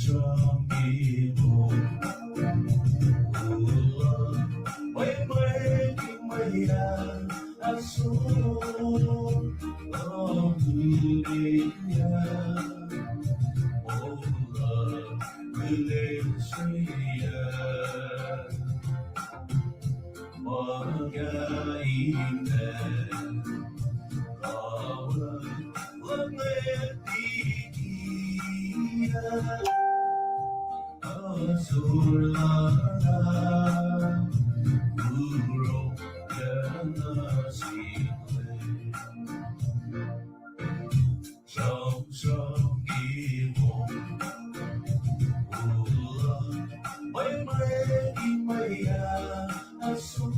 trong đi buồn mây mây đi mây đã xuống đi lên suy mây mây đi mây xuống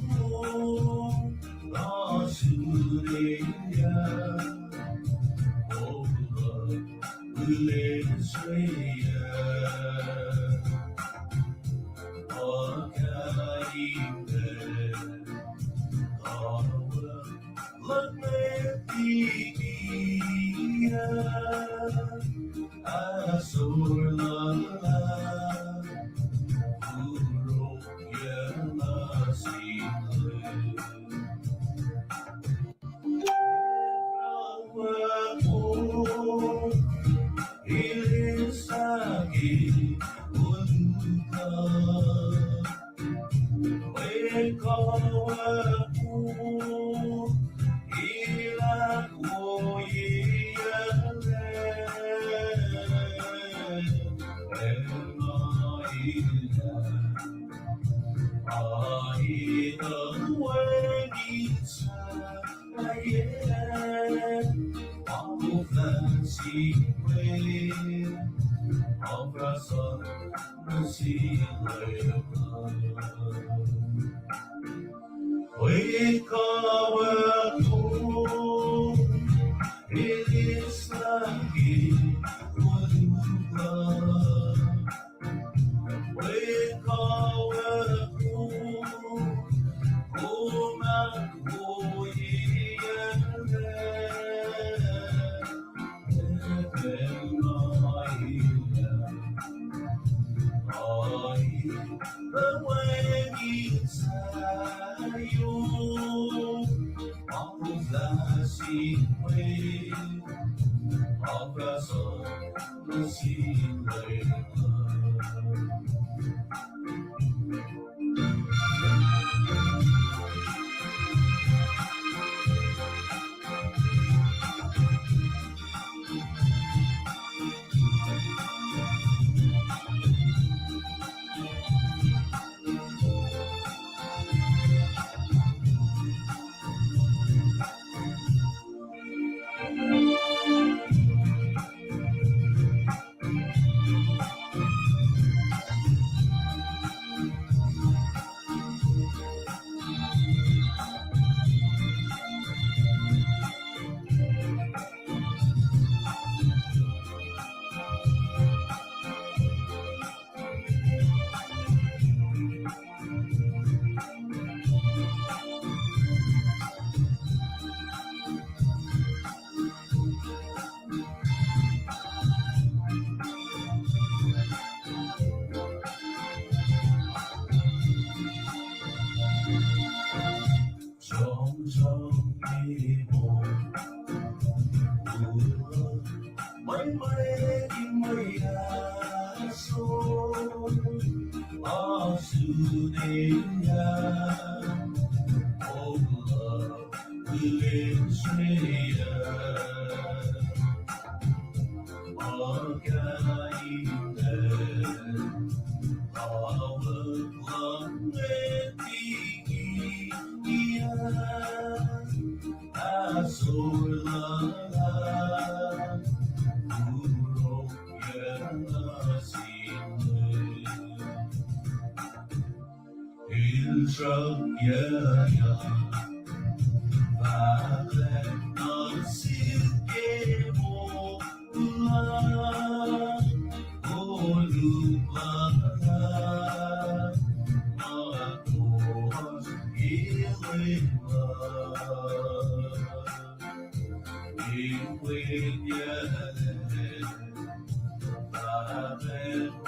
đó sự đến lên suy let me be quên nhớ ta bên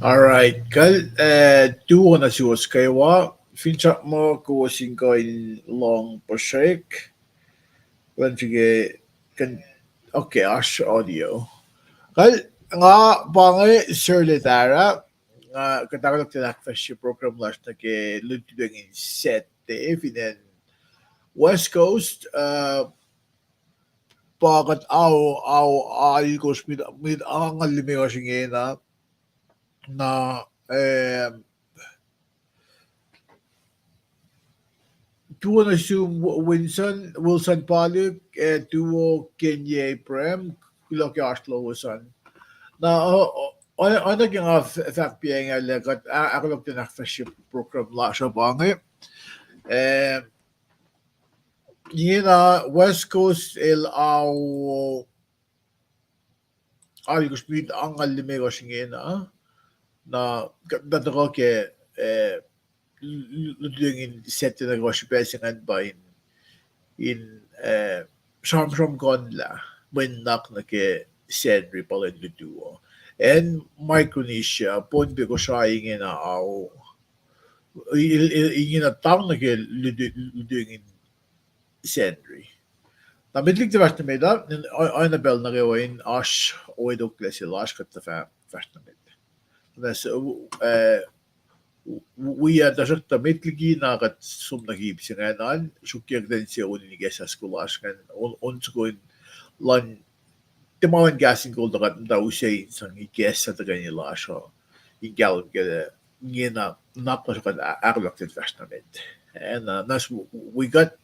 Alright, kal duo na si Kaiwa. Finchak mo ko singkoin long project. When sige kan okay, ash audio. Kal nga bangi Shirley Tara nga katakalog tinak fellowship program last na ke ludwig in set in West Coast bakit aw ay ko mit ang limiwa singena na tuo na si Wilson Palik tuo Kenya Prem kulo ki Aslo Wilson na ano naging fact being legat ako lang tinakfellowship program la siya bangi yina West Coast ay ko speed ang limiwa singena na datako ke ludwig set na ko si pesingan ba in som konla when nak na ke Henry pala luduo and Micronesia pon bi ko siya ingin na ingin na tang na ke ludwig Henry na midlig til verste middag Annabelle na rewa in ash og i dokkle si lash kat ta fast na middag Nas we dashat tametligi nagat sum nagib singanan shukyag den se unin gesa skulash kan on going lan timawan gasin gold nagat daw siya sang igesa ta ganyan lasho igal gada ngena naklas kan aglak til fastament and nas we got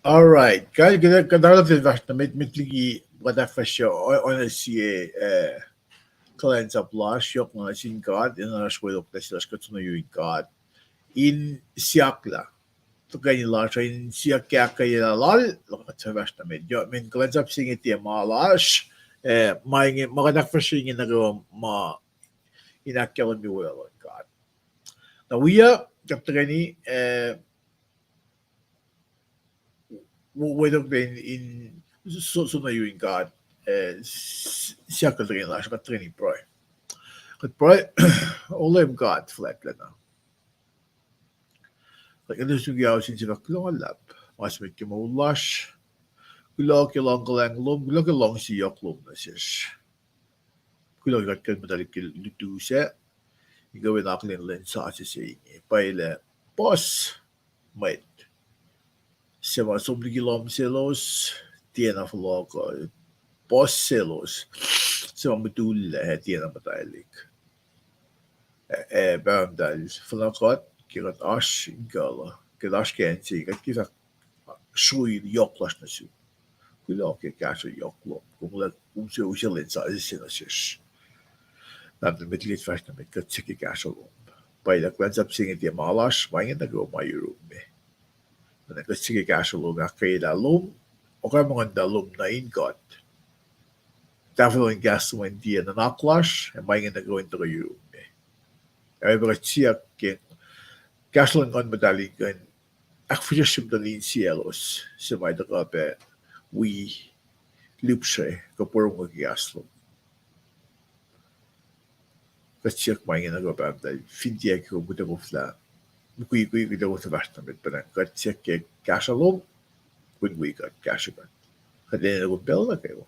all right. Kaya kadala til fastament mitligi wada fasyo on si clients of lash yok na sin god in a shwelok na sila skatuno yung god in siakla to ganyan lash in siakya kaya lal lakat sa fastament yo min clients of singit yung mga lash may magadak fasyo yung nagawa ma inakyalan mi well god na wiya kaptagani wedok din in so na yung god siya kalagay lang siya katraining pro. Kat pro, olem god flat lang. Like ano sugiyaw sin siya kalap. Mas may kimulash. Kulog lang kalang lom, kulog lang siya klom na siya. Kulog kan madali kilutu siya. Igawin aklin len sa siya. Paile, boss, mate. Siya masubli kilom selos, tiyan af logo. Boss selos. Siya mamadul tiyan na matalik. Bam dal, falakot, kirat ash gala. Kirat ash kensi, kirat shui yoklas na siya. Kulog kasha yoklom. Kung siya usilin sa siya na siya. Namn mitlit fast na mit katsiki kasha lom. Paila kwanzap singit yung malash, maingin na go mayurumi. Na katsiki kasha lom, akayla lom, o kaya mga dalom na ingot. Tafel ang gas mo hindi na naklash, e maingin na go into mayurumi. Ay ba siya kin, kasha lang on madaling kan, akfiyashim dalin sielos, sa may dakape, we lupshe, kapurong mag-gas lom. Katsik maingin na gaba dahil findiya ko buta ko fla kui kita ko sa basta met pa katsik ke kasalom kun kat kasagan kadena ko bella kayo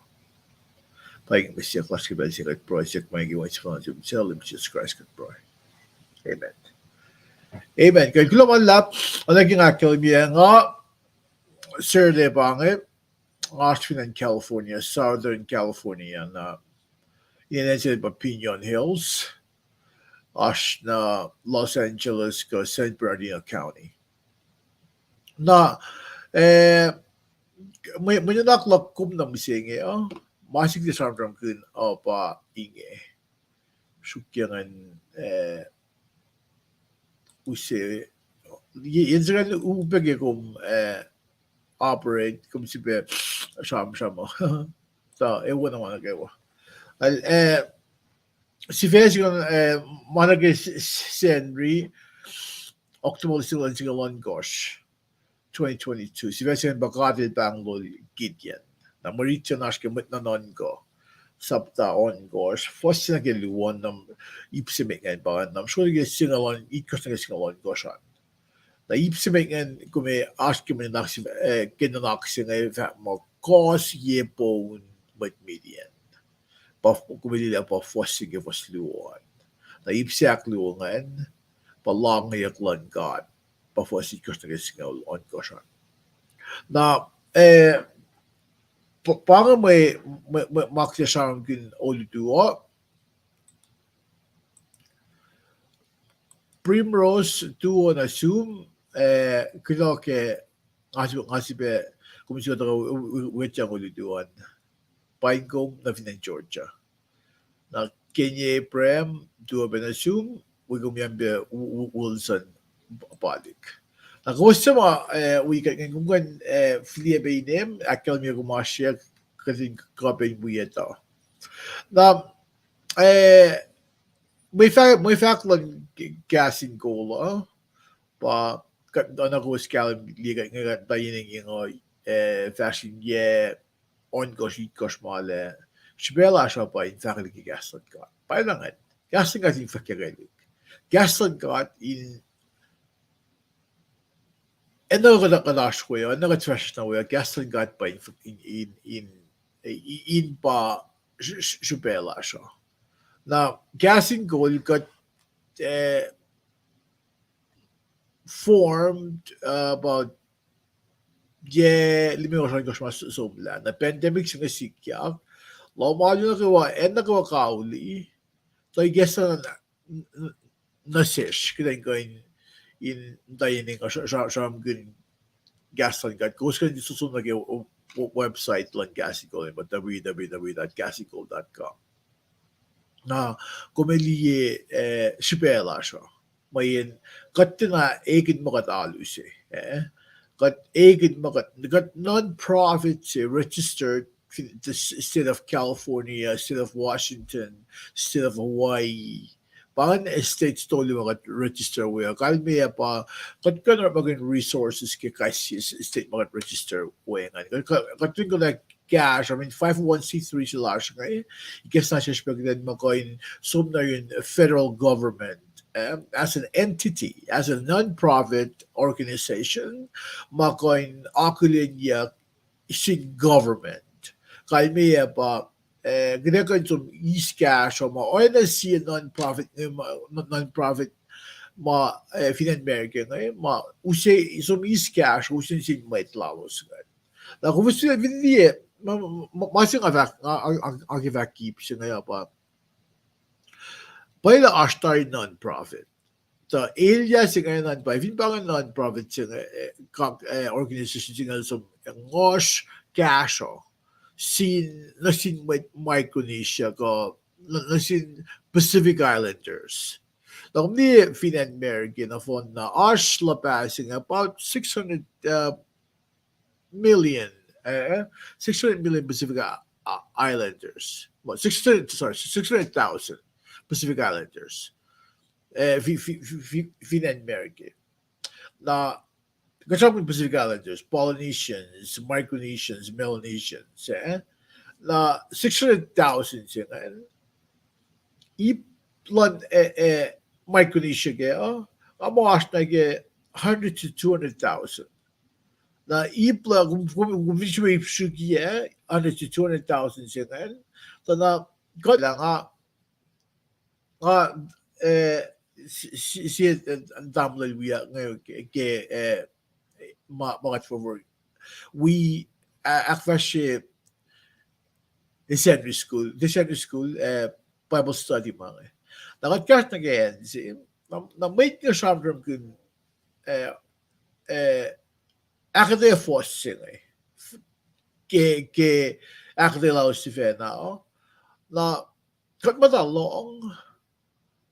paing mesya klas ke bel sikat project maingin wa sa kanjum sel Jesus Christ kat pro amen amen kay kulo man lap ana king akil biya nga sir de bange Ashland, California, Southern California na Inense Papillion Hills, na Los Angeles ko San Bernardino County. Na may naklak kum na misingi masig di samram kun pa inge. Sukyangan use yenzagan ubege kum operate kum sibe sham ta ewan naman nagawa. Si Fesgon manage Senri October silang sigalan gosh 2022. Si Fesgon bakatil Bangalore Gideon. Na Maritio nash kemit na non go. Sabta on gosh. First na giluwan ng ipsimik ngayon ba? Nam sure singalan ikos na singalan goshan. Na ipsimik ngayon kume ask kemi naksim kinanaksin ngayon mo cause yepon mit median. Kumilila pa fosige was luwan. Na ipsiak luwan pa long ngayon God. before si kos na singaw on kosan. Na para may maksasang kin olutuo Primrose tuo na assume kilo ke ngasibe kumisyo daw wechang olutuan Paingong na finan Georgia. Na Kenya Prem tuo ben assume wigumyambe Wilson balik. Na gusto mo weekend ng kung filia beinem akal mi gumasya kasi kapay buya to. Na may fact lang gasin gola pa na ko scalam liga nga tayo ng fashion ye on goshi male Shbela siya pa in fact gasan ka. Parang gasan ka in fakirelig. Gasan ka in eno ko na kalash ko yun, eno ko trash na wala, gasan ka pa in pa shbela siya. Now, gassing goal got formed about limitation ko mas sumla. Na pandemic siya sikya. Laumalo na kawa, na kawa kauli. So, I guess na sesh. Kaya ko in dining ko siya gun gasan got. Kung saan susunod na website lang gassing goal, but www.gassinggoal.com. Na kumeliye shipela siya. Mayin kat na egin makat alus kat egin makat kat non-profit registered the state of California, state of Washington, state of Hawaii. Pangan states toli makat register wea. Kalmiya pa kat kana magin resources ke kasi state makat register wea nga. Kat ko like cash, I mean 501c3 sila siya ngayon. Guess na siya spagdan mo coin sum na yun federal government as an entity, as a non-profit organization, makoin akulin niya si government. Kaya miya pa ginagawa yung East Cash o o na siya non-profit Finan American ngayon usay sum East Cash usay sin mait lawas ngayon. Na kung gusto niya masing ang keep siya ngayon pa. Pwede ashtay non-profit. So, area siya ngayon non-profit. Hindi pa nga non-profit siya organization siya ngayon sa ngosh casho. Nasin Micronesia ko, nasin Pacific Islanders. Na kung di Finan American na fund na ash la passing about 600 million 600 million Pacific Islanders. 600,000 Pacific Islanders. Finan American. Na kasama Pacific Islanders, Polynesians, Micronesians, Melanesians. Na 600,000 siya ngayon. Iplan Micronesia kaya, amawas na kaya 100 to 200,000. Na ipla kung visually sugiya 100 to 200,000 siya ngayon. So na kaya nga siya damlal wiya ngayon ke mga forward. We actually the Sunday school Bible study mga. Nakatkas na kaya na may nga samdram kun akade force siya ke akade laos si Fena na kat matalong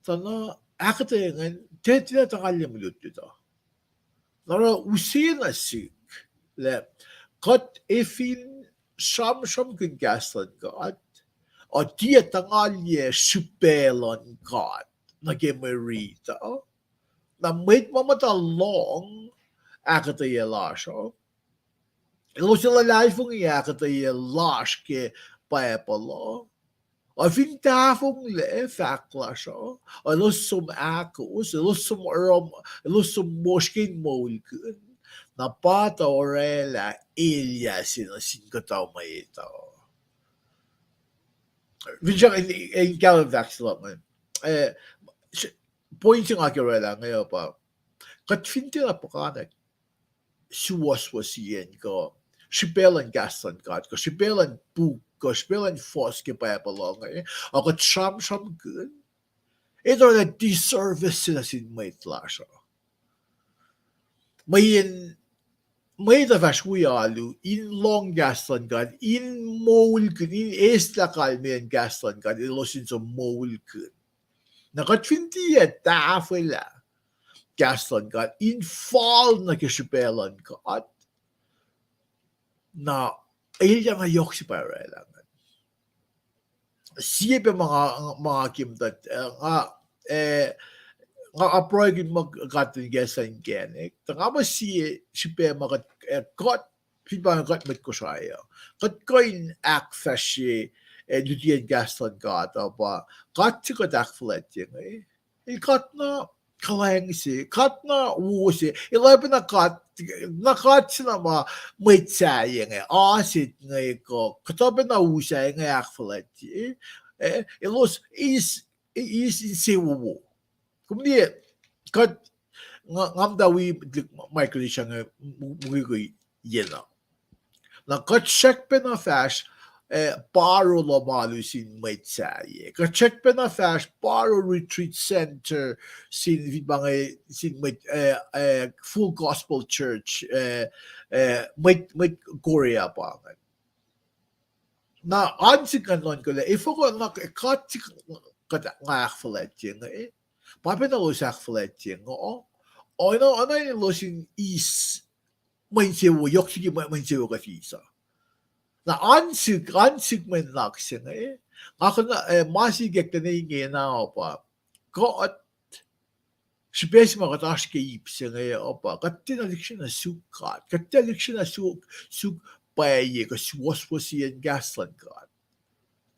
sana akade nga tinatangalya mo dito. Nara usin na sik le kat efin sham kun gaslan God o dia tangalye supelon God na gemerita na may mamatalong akataya lasho ilo sila life fung akataya lash ke paepalo o fin tafong le faklasho o ilo sum akos ilo sum moskin molkun na pata orela ilya sinasingkataw may ito. Vinsya in Calvax lang. Point yung akirela ngayon pa. kat finti na pokanek suwas yen ko sibelan gaslan kat ko sibelan pu ko sibelan fos ke pa long o kat sham good ito na disservice sila sin may tlasho may da vash we alu in long gaslan kat in mol kun in esla kalmen gaslan kat ilosin so mol kun na kat finti ta fela gaslan kat in fall na ke sibelan kat na ilya nga yok si para siya mga kimtat eh nga aproy gid magkatin gesan genek nga ba si pe magat got pipa got met ko siya got coin act fashi dutien gaston got ba got to got act flat got na kalang si got na wu si 11 na got sina ma may sayang asit ko katabi na wu siya act flat ilos is si wu kumdi kat ngam da wi Michael siya nga mugi yena na kat check pe na fash paro lo malu sin may tsaye kat check pe na fash paro retreat center sin bangay sin may full gospel church may Korea pa na ansik kanon ko le ifo ko na kat nga falet yun Pape na usak fletching, oo. O ano yung losing is may siwo, yok sige may siwo ka fisa. Na ansig man laksin Ako na, masigek na yung na pa. Ko at Spes makatash ke ipsing opa. Kattinalik siya na sukat. Kattinalik siya na suk paye ka suwas yan gaslan ka.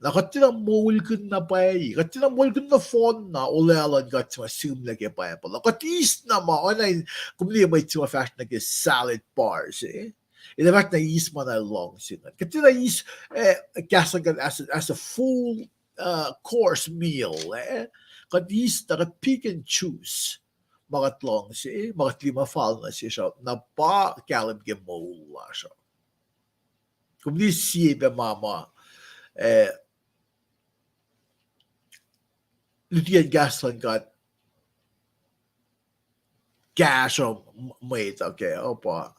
Nakatinang mulkun na pay, katinang mulkun na phone na ulalan gat sa assume na kaya pala. Nakatis na online kumli may tsuma fashion na kaya salad bars Ina fact na is man na long singan. Katinang is kasagan as a full course meal Katis na pick and choose magat long magat lima fal na siya na pa kalim ke mula siya. Kumli siya mama Lutien Gaston got gas on mate, okay, opa.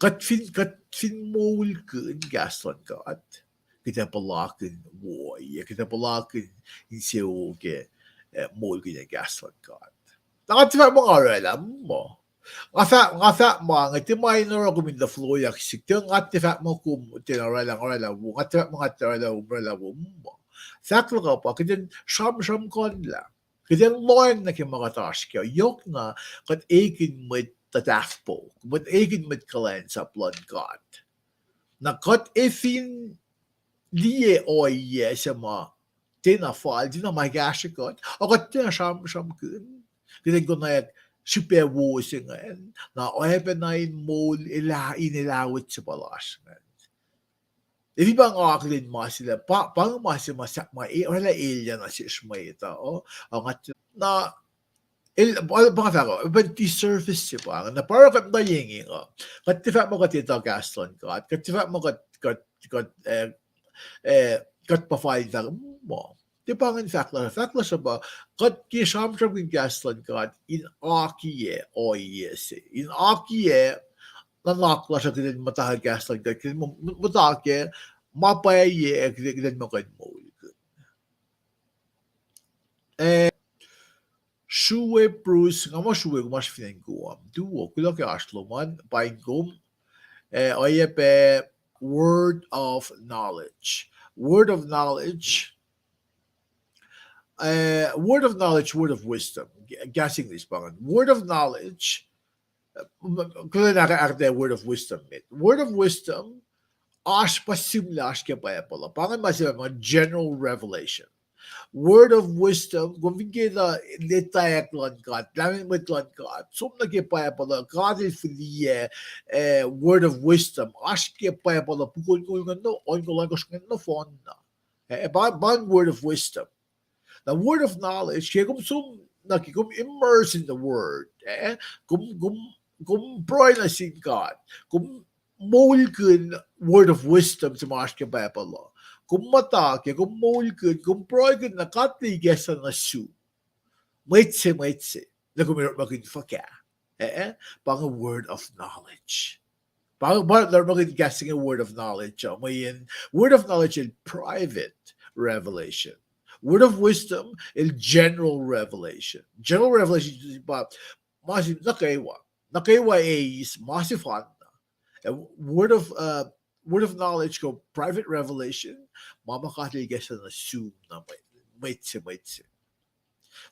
Kat fin mol kun Gaston got. Kita palakin boy, kita palakin in seo ke mol kun Gaston got. Nakatifa mo nga alam mo. Nga fa mo nga timay na ko min the flow yak sikte nga tifa mo kum tinarala mo nga tifa mo nga tinarala mo. Sakto ka pa, kaya sham kon la. Kaya loin na kaya mga task kaya yok na kat egin mit tatafpo, kat egin mit kalen sa blood god. Na kat efin liye oye sa ma tinafal, di na magashi god, o kat tina sham kun. Kaya ko na yak sipe wo singan, na oebe na in mol inilawit sa balas. If bang aklin mo sila, pang masima wala alien na si Ishmaita, ang at na baka fako, but the surface siya pa, na parang kat na yingin kat tifa mo kat ito gaston kat tifa mo kat pa-file na mo. Di ba nga fakla siya ba, kat kisam siya yung gaston kat in akiye, o yes, in akiye, nanakla siya kinin matahag gaston kat kinin matake, mapaye kinin mo kan mo. Shuwe Bruce, nga mo shuwe gumash finen guam. Duo, kulo ke ashloman, pain gum, oye pe word of knowledge. Word of knowledge, word of wisdom. Guessing this pangan. Word of knowledge, kulo na word of wisdom. Word of wisdom, ash pasimla ash ke pa pala. Pangan masima mga general revelation. Word of wisdom, kung bigyan letayak lang ka, lamin mo lang ka, so nagkipaya pala, God is for the word of wisdom, ask kipaya pala, pukul ko yung ano, on ko lang ko sa phone na. About word of wisdom. The word of knowledge, kaya kung so, nakikum immerse in the word, Eh? Kung proy na sin God, kung mole kun word of wisdom sa mas ka Bible, kung mata ke kung mole kun kung proy kun nakati gesa na su, maitse, na kumirot makin faka. Pang a word of knowledge. Pang maging guessing a word of knowledge. May word of knowledge in private revelation. Word of wisdom in general revelation. General revelation but massive nakaiwa is massive fun. And word of knowledge go private revelation. Mama kati guess and assume na may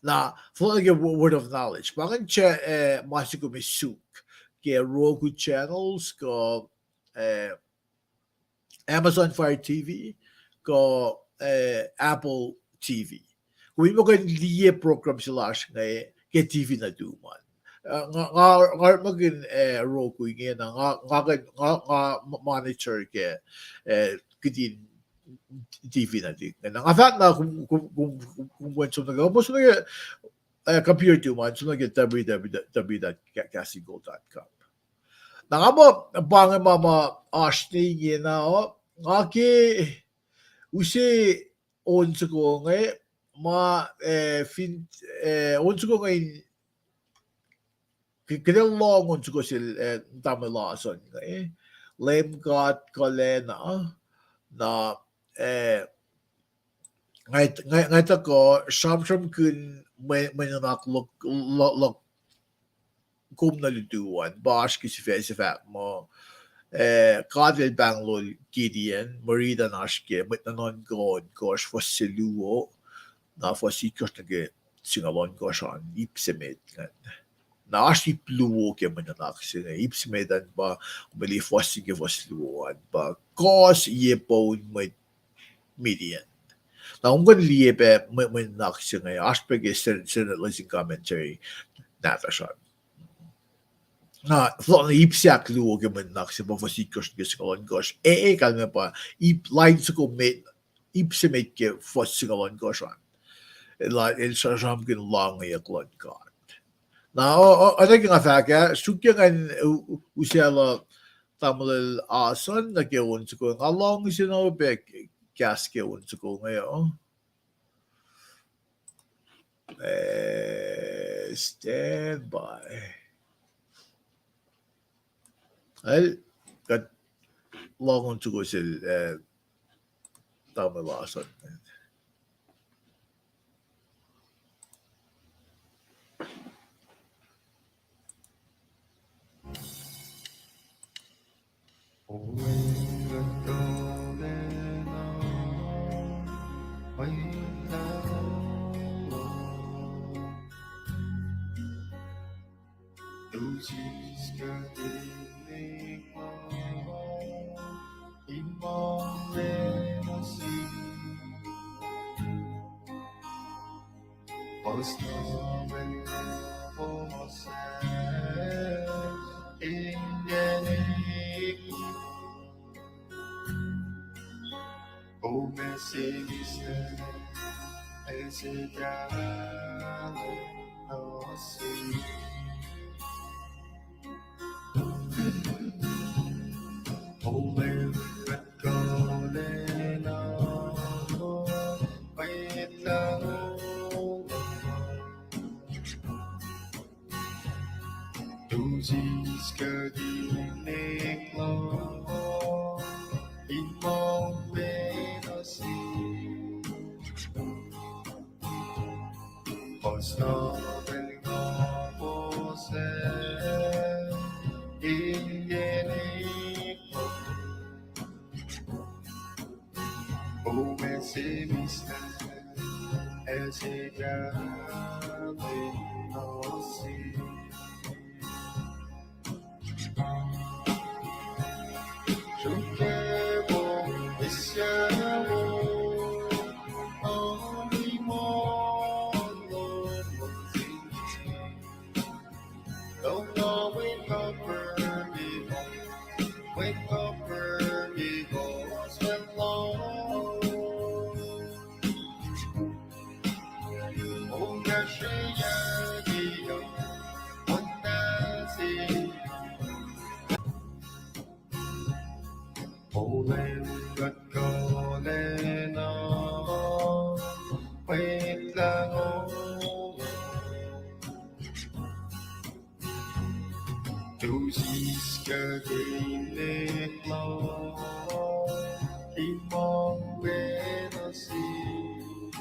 na full word of knowledge. Bakit siya masih ko may suk. Kaya Roku channels ko Amazon Fire TV ko Apple TV. Kung mo kan liye program sila kaya TV na duman. Nga magin Roku nga nga monitor ke kidin TV na din. Nga fact na kung wenso na gawin, so computer to man, so www.casigo.com. Nga mo, bang mama ashting na nga ke usi on ko ngay ma fin on ko ngay kailan long on ko sil tamalason ngay lem got kolena na ngay ta ko sham kun may nak lok kum na lutuan bash ki si mo kadel Bangalore Gideon Marida nashke mit na non god gosh for siluo na for sikos na ge singalon gosh an ipsemet na ashi pluo ke man na singa ipsemedan ba beli for sige for siluo ba cause ye bone mit median. Na ungan liye pe may naksinga aspect is listening commentary nata siya. Na flot na ipsiak luo ke man naksin ba fasikos giskalan gosh. Kalme pa line sa ko mate ipsimate ke fasikon gosh an. Like in sasam kin long ya klon god. Na I think nga faka sukyan usela tamil asan na ke un ko nga long sino be gas ke un ko ngayon. Stand by. I'll got long on to go to Tamil last one. Du skal ikke glad I morgen og sige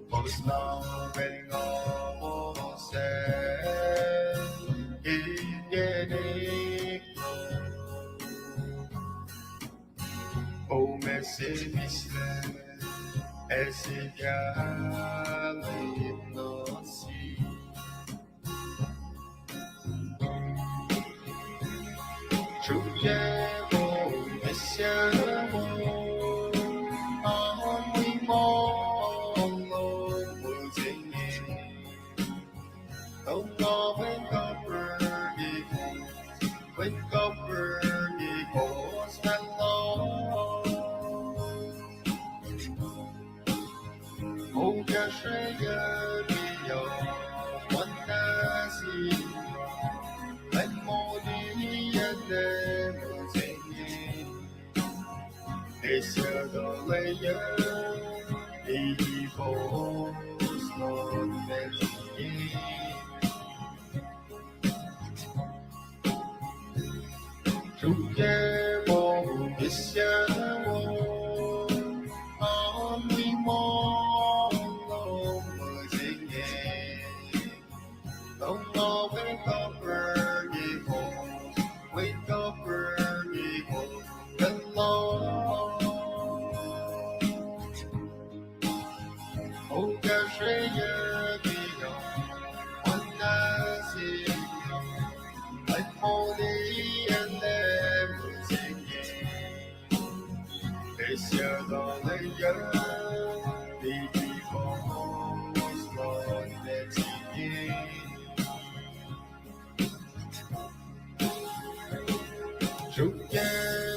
Hvor snarven over selv Ingen ikke Og med sevisle As kærligheden og sige 주께고 메시아고 아무리 멀어 무쟁이 너가 왼꺼풀기고 살로 모가 쉐여기여 원나시 It's the layer evil slow that 주께 보이시오 아무리 멀어 무지개 너무 wake up burning hello 모가 쉐여기요 원나시요 알모니의 무지개 대셔도래요 비비고 슬로내지기 주께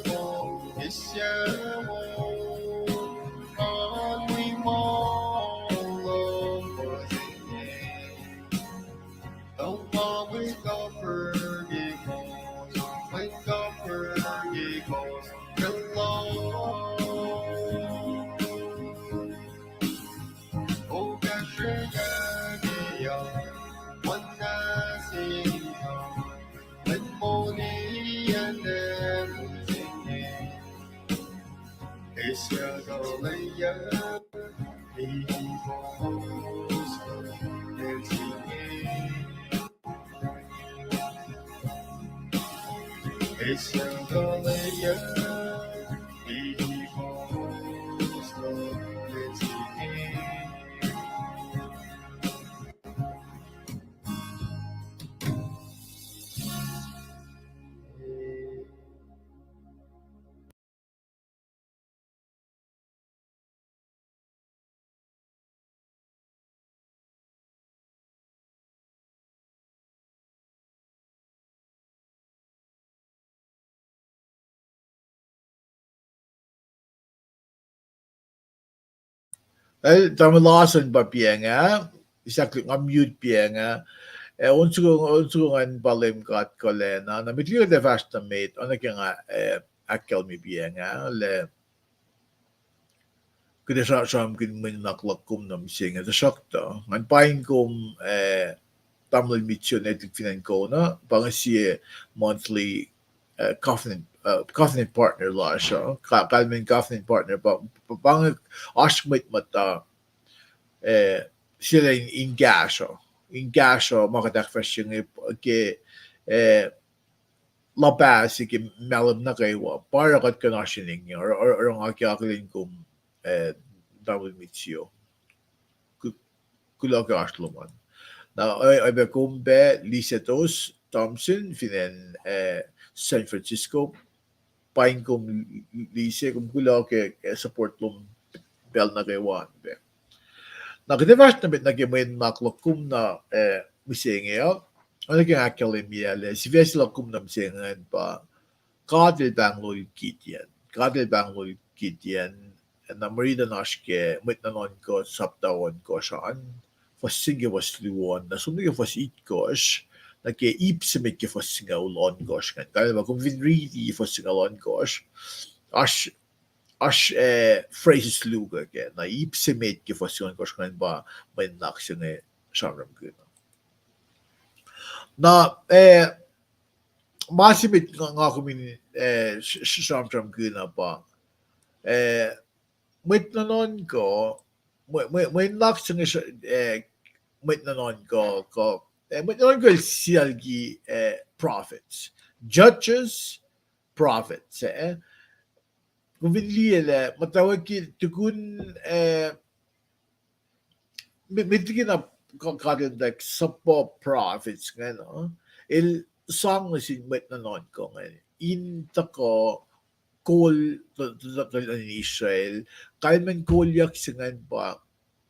보이시오 아무리 멀어 무지개 너와 wake up burning hello 모가 쉐여기요 원나시요 왼모니의 내 무지개 대셔도래요 이곳은 내 지혜 대셔도래요 이곳은 내 지혜 Dame lasan ba pianga, isakli nga mute pianga, unsugungan balim kat kolena, na mitliyo de fasta mate, nga akkel mi pianga, le kuda sa kin min naklakum na misinga da sakta, ngan paing kum tamlil mityo netik finan ko na, bang siya monthly covenant partner la siya, kalmin covenant partner, bang ashmit mata, sila in gasho makadak fashion ke labas ke malam na kayo para kat kanashining or ang akyaklin kum dawil mitsyo kulaga ashloman na ay be kumbe Lisetos Thompson finen San Francisco pain kum lise kum kulaga support lum bel na kayo be Nakadevas na bit nagimin maklokum na misingeo. Ano kaya akali miyale, si Veslakum na misingan pa, kadil bang lo kityan. Kadil bang lo kityan, na marida nashke, mit na non ko, saptawan ko saan, fasinge was luon, na sumige fas itkos, na ke ipsimit ke fasinga ulon gosh kan. Kaya ba kung vinridi fasinga ulon gosh, Ash phrases luga ke na ipsimate ke fasyon ko shkan ba may naksyon e shamram guna. na masimit nga kumin samsam gina pa mit nanon ko may nak sing mit nanon ko mit nanon ko sialgi prophets judges prophets kung vinliele matawag ki tukun mitigin na karindak sa po prophets nga no il song na sin mit nanon ko nga inta ko kol in Israel kalman kolyak singan pa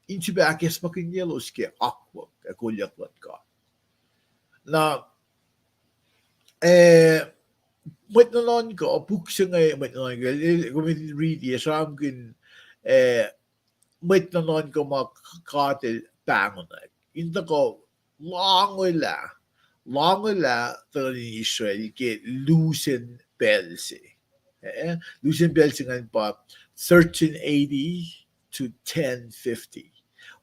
inchi ba akes makinyelos ke akwa kolyak lat ka na mit nanon ko puk singay mit nanon ko kumin read yesam kin mit nanon ko makatil pangonak inta ko langola to in Israel ke loosen belsi loosen belsi ngan pa 1380 to 1050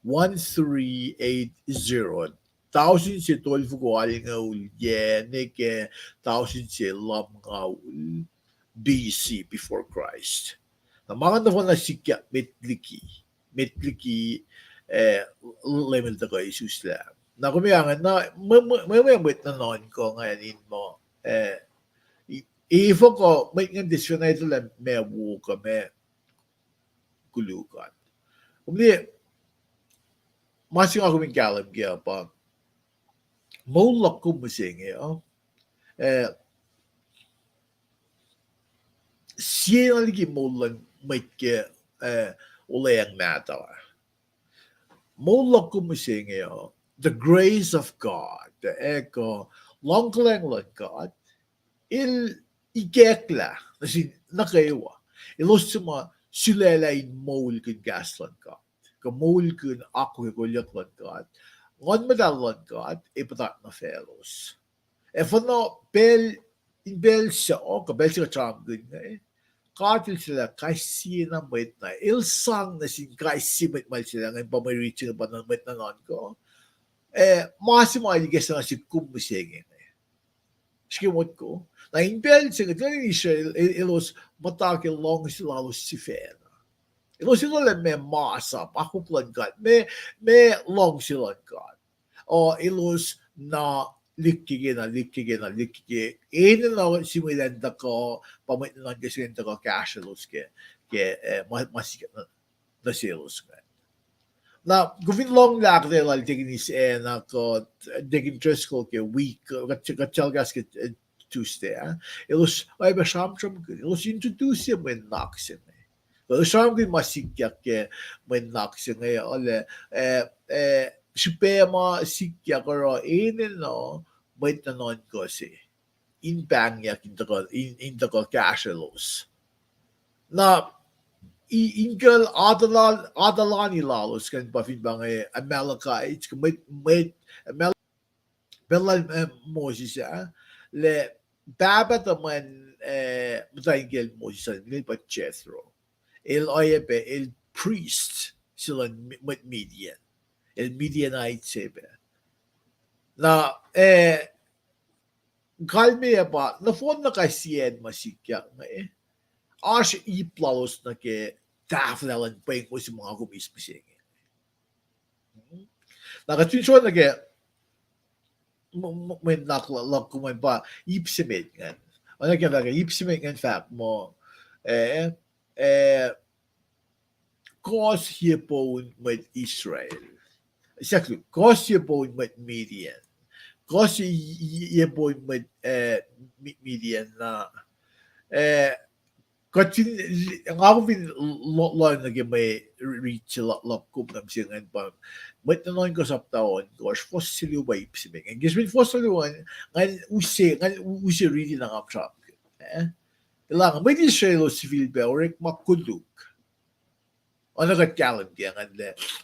1380 thousand si 12 ko aling ul ne ke thousand si lam ngaul BC before Christ na mga na sikya metliki level ta ko Jesus la na kumiyangan na may na non ko ngayon mo ifo ko may nga disyonaito lang may buka may kulukan kumli masing ako min kalam kaya pa maulak ko masing siya lagi maulang may ke ulayang natawa maulak ko masing the grace of God the echo long lang God ikekla nakaiwa ilos suma silelain maul kun gaslan ka maul kun ako ko yaklan ka ngon madalan ka ipatak na fellows no bel siya o kabel siya cham gun katil sila kasi na mait na ilsang na sin kasi mal sila ngayon pa may reaching pa ng mait na non ko masimo ay guess na si kumusengin skimot ko na impel siya in Israel ilos matakil long sila si fena ilos sila lang may masap ako plan God may long sila God o ilos na likige ina na simulan da ko pamit na kasi nito ko cash ilos ke masikat na sales nga na gufin long lak de lal tignis na ko digin triskel ke week katsal gas ke Tuesday ilos ay ba shamtram ilos introduce him when naksin shamtram masikyak ke when naksin ole Shipema sikya karo inin no may tanon ko si in bangyak in the cashelos na ingel adalani lalos kan pafin bang Amalekites may belal Moses le babat man mutaingel Moses nil pa Jethro el oyepe el priest sila Midian el Midianite sebe na kalme ba na fon na kasien masikya nga as iplalos na ke taflalan pa yung si mga kumispising nakatwinsyon na ke may naklak kumay ba ipsimit nga ano kaya nga ipsimit nga in fact mo cause hipon with Israel exactly cause hipon with Midian cause hipon with Midian na Kachin ang ako bin lo na may reach lap ko nam siya ngayon pa may tanon ko sa taon gosh fossil ba ipsimik and guess with fossil one ngayon usi reading ng upshot kailangan may di siya lo civil ba or makuluk ano ka kalam kaya nga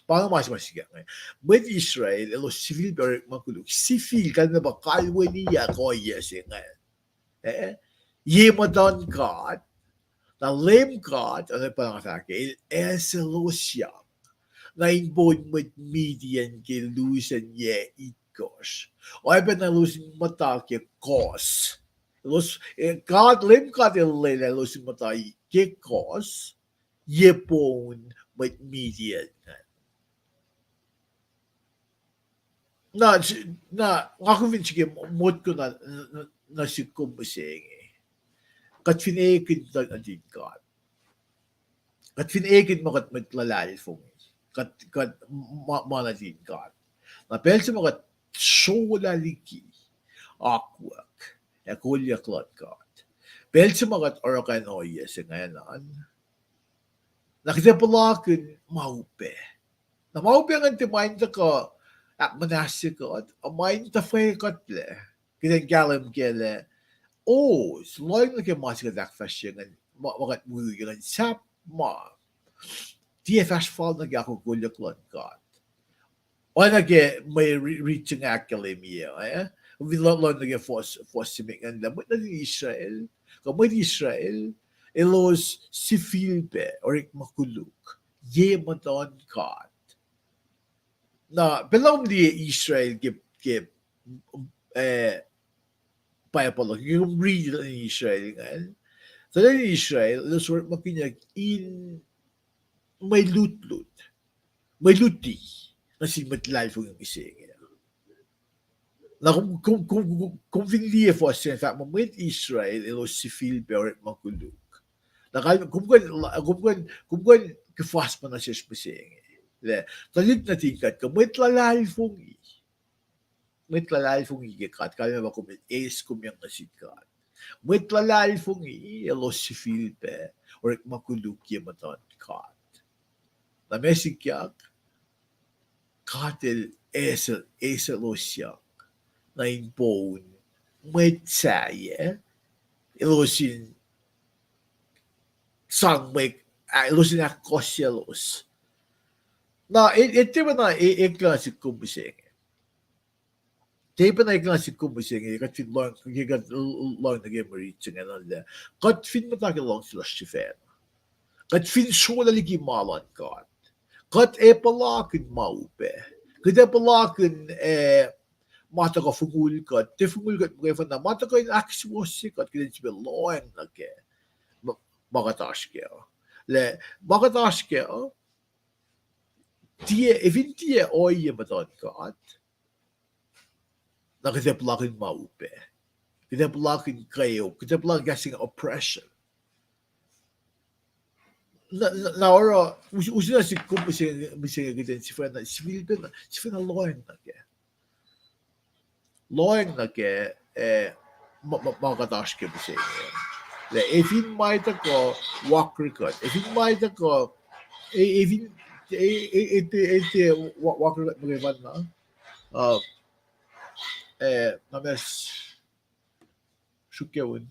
parang mas masiga ngayon may di Israel lo civil ba or makuluk civil ka na ba kalwa niya ko yes ngayon yemadon God the lame God, ano pa lang sa akin, eselosyam, na inbon with median kilusan ye gosh. Ay ben na lusin mata ke cause. Los God lim God le lusin mata ke cause. Ye pon mit media. Na ako vin sige mod ko na si kumbusing. Kat fin ekin tan adin God. Kat fin ekin mo kat mitlalal fong. Kat manadin God. Na pelsi mo kat sola liki. Akwak. Ekulya klot God. Pelsi mo kat orakan oye sa ngayanan. Nakitapalakin maupe. Na maupe ang antimain ta ko at manasi ko at amain ta fay kotle. Kinang galam kele. Oh, sloing like a masika dak fashion and magat muyo and sap ma. TFS fall na ako gulyak lang God. O nage may reaching academia, eh? We learn nage force simik and lamot na din Israel. Kamay Israel, elos si Filipe or ik makuluk. Ye maton God. Na belong di Israel give eh payapalok yung region in Israel nga. So in Israel, elos work makinyag in may lut. May luti na si matlal po yung ising. Na kung vindiye po siya, in fact, mamit Israel, ilo si Filipe or makuluk. Na kumkan kifas pa na siya spesing. Talit na tingkat ka, may tlalal pong may tlalal pong ikat, kaya ba kumit ace kumyang nasikat. May tlalal pong ilo si Filipe or makuluk yung matan kat. Na mesikyak, katil esel na impon may tsaye ilusin sang may ilusin akosyelos na iti ba na klasik kumbusing iti ba na klasik kumbusing kat fin long na gemeritsing ananda kat fin matake long sila shifen kat fin shola ligi malan kat palakin maupe kat palakin mata ko fungul ka, te fungul ka mga na mata ko yung aksimo sikat, kaya siya loeng na ke, makatash ke, makatash ke, evin tiye oye maton ka, na kita pelakin maupe, kita pelakin kayo, kita pelakin gasing oppression. Na ora, usi na si kumpusing kita, si Fena loeng na ke. Loeng na ke makatash ke bise. Le evin maita ko walker cut. Evin maita ko evin ete walker cut mga na. Names shukyawin.